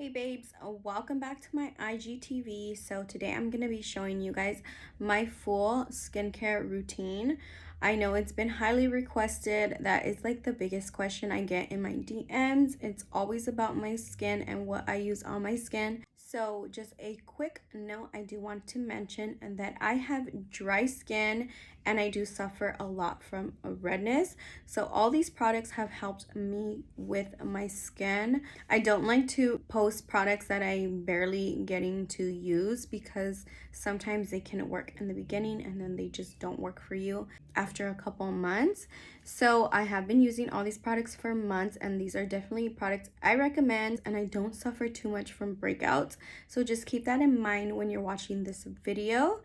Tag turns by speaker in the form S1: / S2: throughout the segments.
S1: Hey babes, welcome back to my IGTV. So today I'm going to be showing you guys my full skincare routine. I know it's been highly requested. That is like the biggest question I get in my DMs. It's always about my skin and what I use on my skin. So just a quick note, I do want to mention that I have dry skin and I do suffer a lot from redness. So all these products have helped me with my skin. I don't like to post products that I'm barely getting to use because sometimes they can work in the beginning and then they just don't work for you after a couple months. So I have been using all these products for months, and these are definitely products I recommend, and I don't suffer too much from breakouts. So just keep that in mind when you're watching this video.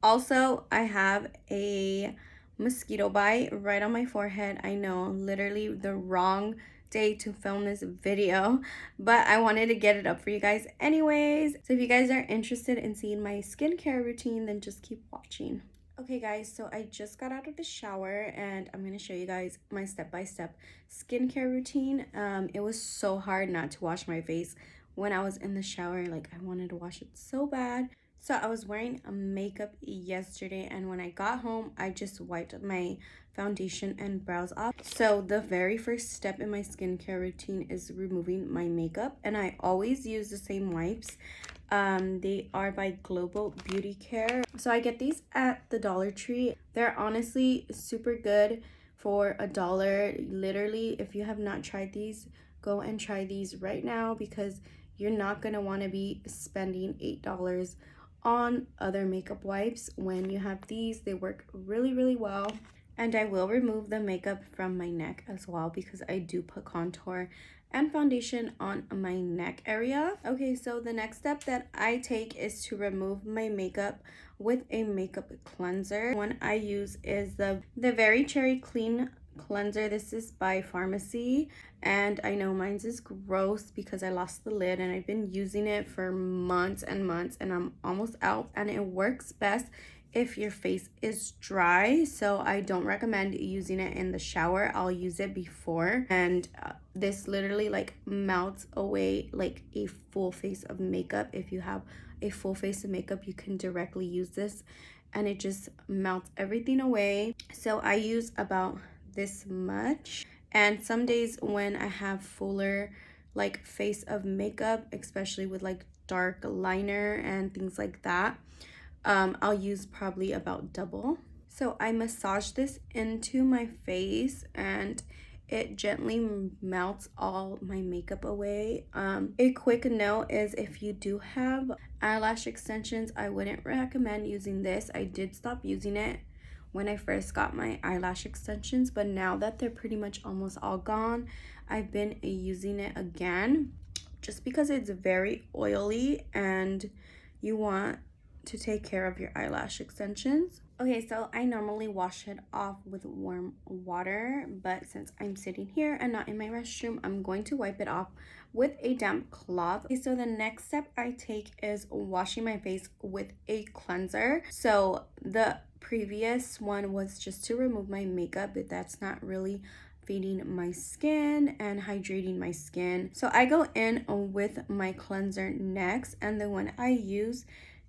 S1: Also, I have a mosquito bite right on my forehead. I know, literally the wrong day to film this video, but I wanted to get it up for you guys anyways. So if you guys are interested in seeing my skincare routine, then just keep watching. Okay guys, so I just got out of the shower and I'm going to show you guys my step-by-step skincare routine. It was so hard not to wash my face when I was in the shower. Like, I wanted to wash it so bad. So I was wearing a makeup yesterday, and when I got home, I just wiped my foundation and brows off. So the very first step in my skincare routine is removing my makeup, and I always use the same wipes. They are by Global Beauty Care. So I get these at the Dollar Tree. They're honestly super good for $1. Literally, if you have not tried these, go and try these right now, because you're not gonna want to be spending $8 on other makeup wipes when you have these. They work really well. And I will remove the makeup from my neck as well, because I do put contour and foundation on my neck area. Okay, so the next step that I take is to remove my makeup with a makeup cleanser. One I use is the Very Cherry Clean Cleanser. This is by Pharmacy, and I know mine's is gross because I lost the lid, and I've been using it for months and months, and I'm almost out. And it works best if your face is dry, so I don't recommend using it in the shower. I'll use it before, and this literally like melts away like a full face of makeup. If you have a full face of makeup, you can directly use this, and it just melts everything away. So I use about this much, and some days when I have fuller like face of makeup, especially with like dark liner and things like that, I'll use probably about double. So I massage this into my face, and it gently melts all my makeup away. A quick note is, if you do have eyelash extensions, I wouldn't recommend using this. I did stop using it when I first got my eyelash extensions, but now that they're pretty much almost all gone, I've been using it again, just because it's very oily and you want to take care of your eyelash extensions. Okay, so I normally wash it off with warm water, but since I'm sitting here and not in my restroom, I'm going to wipe it off with a damp cloth. Okay, so the next step I take is washing my face with a cleanser. So the previous one was just to remove my makeup, but that's not really feeding my skin and hydrating my skin. So I go in with my cleanser next, and the one I use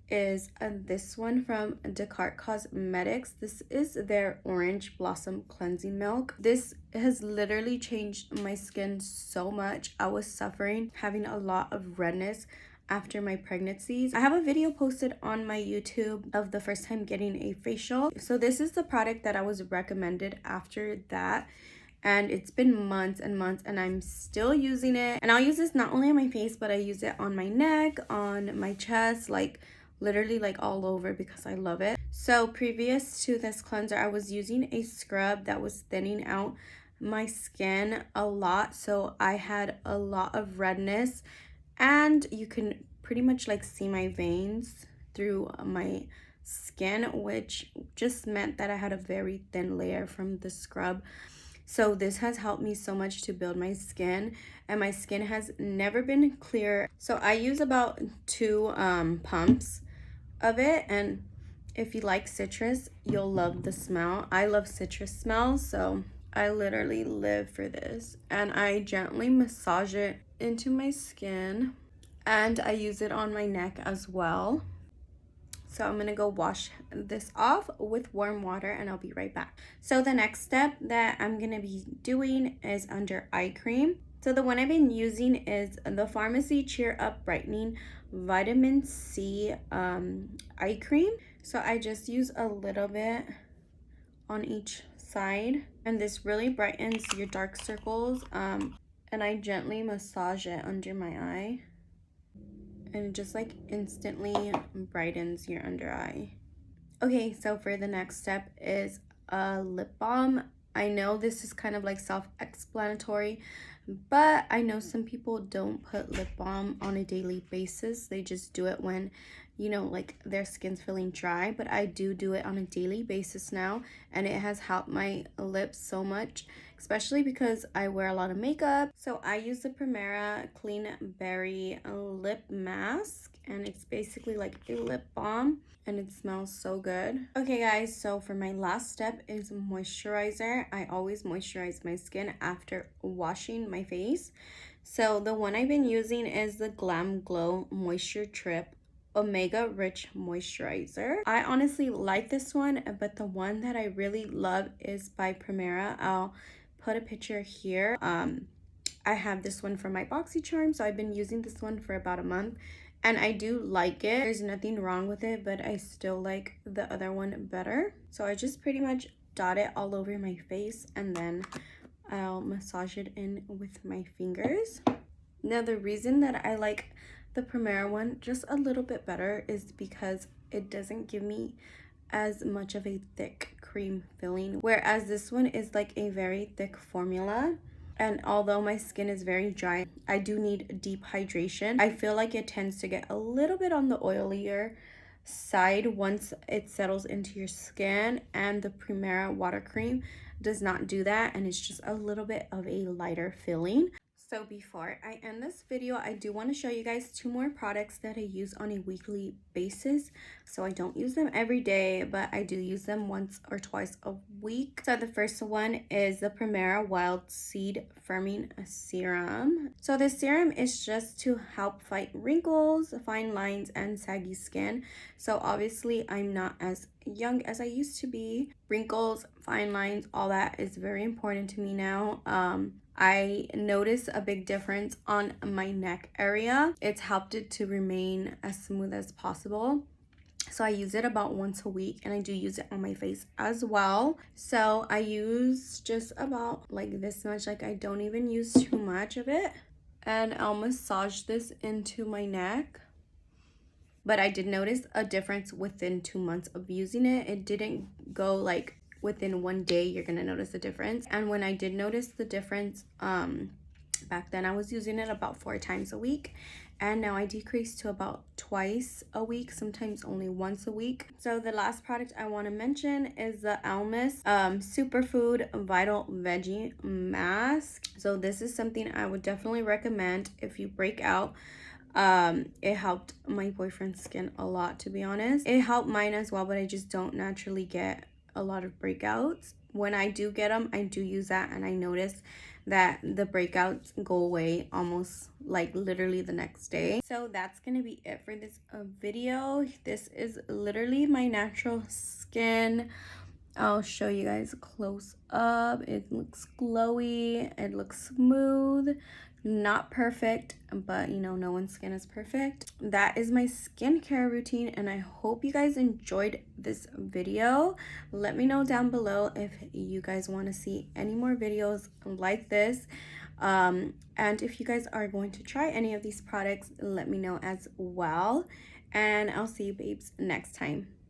S1: is this one from Descartes Cosmetics. This is their Orange Blossom Cleansing Milk. This has literally changed my skin so much. I was suffering having a lot of redness after my pregnancies. I have a video posted on my YouTube of the first time getting a facial. So this is the product that I was recommended after that, and it's been months and months and I'm still using it. And I'll use this not only on my face, but I use it on my neck, on my chest, like literally like all over, because I love it. So previous to this cleanser, I was using a scrub that was thinning out my skin a lot, so I had a lot of redness, and you can pretty much like see my veins through my skin, which just meant that I had a very thin layer from the scrub. So this has helped me so much to build my skin, and my skin has never been clear. So I use about 2 pumps of it, and if you like citrus, you'll love the smell. I love citrus smells, so I literally live for this. And I gently massage it into my skin, and I use it on my neck as well. So I'm gonna go wash this off with warm water and I'll be right back. So the next step that I'm gonna be doing is under eye cream. So the one I've been using is the Pharmacy Cheer Up Brightening Vitamin C eye cream. So I just use a little bit on each side, and this really brightens your dark circles. And I gently massage it under my eye, and it just like instantly brightens your under eye. Okay, so for the next step is a lip balm. I know this is kind of like self-explanatory, but I know some people don't put lip balm on a daily basis. They just do it when, you know, like their skin's feeling dry. But I do it on a daily basis now, and it has helped my lips so much, especially because I wear a lot of makeup. So I use the Primera Clean Berry Lip Mask, and it's basically like a lip balm, and it smells so good. Okay guys, so for my last step is moisturizer. I always moisturize my skin after washing my face. So the one I've been using is the Glam Glow Moisture Trip Omega Rich Moisturizer. I honestly like this one, but the one that I really love is by Primera. I'll put a picture here. I have this one from my BoxyCharm, so I've been using this one for about a month, and I do like it. There's nothing wrong with it, but I still like the other one better. So I just pretty much dot it all over my face, and then I'll massage it in with my fingers. Now the reason that I like the Primera one just a little bit better is because it doesn't give me as much of a thick cream filling, whereas this one is like a very thick formula. And although my skin is very dry, I do need deep hydration. I feel like it tends to get a little bit on the oilier side once it settles into your skin, and the Primera water cream does not do that, and it's just a little bit of a lighter feeling. So before I end this video, I do want to show you guys 2 more products that I use on a weekly basis. So I don't use them every day, but I do use them once or twice a week. So the first one is the Primera Wild Seed Firming Serum. So this serum is just to help fight wrinkles, fine lines, and saggy skin. So obviously I'm not as young as I used to be. Wrinkles, fine lines, all that is very important to me now. I notice a big difference on my neck area. It's helped it to remain as smooth as possible. So I use it about once a week, and I do use it on my face as well. So I use just about like this much, like I don't even use too much of it. And I'll massage this into my neck. But I did notice a difference within 2 months of using it. It didn't go like within one day you're gonna notice a difference. And when I did notice the difference, back then I was using it about 4 times a week, and now I decreased to about twice a week, sometimes only once a week. So the last product I want to mention is the Almus Superfood Vital Veggie Mask. So this is something I would definitely recommend if you break out. It helped my boyfriend's skin a lot, to be honest. It helped mine as well, but I just don't naturally get a lot of breakouts. When I do get them, I do use that, and I notice that the breakouts go away almost like literally the next day. So that's gonna be it for this video. This is literally my natural skin. I'll show you guys close up. It looks glowy, it looks smooth. Not perfect, but you know, no one's skin is perfect. That is my skincare routine, and I hope you guys enjoyed this video. Let me know down below if you guys want to see any more videos like this, and if you guys are going to try any of these products, let me know as well. And I'll see you babes next time.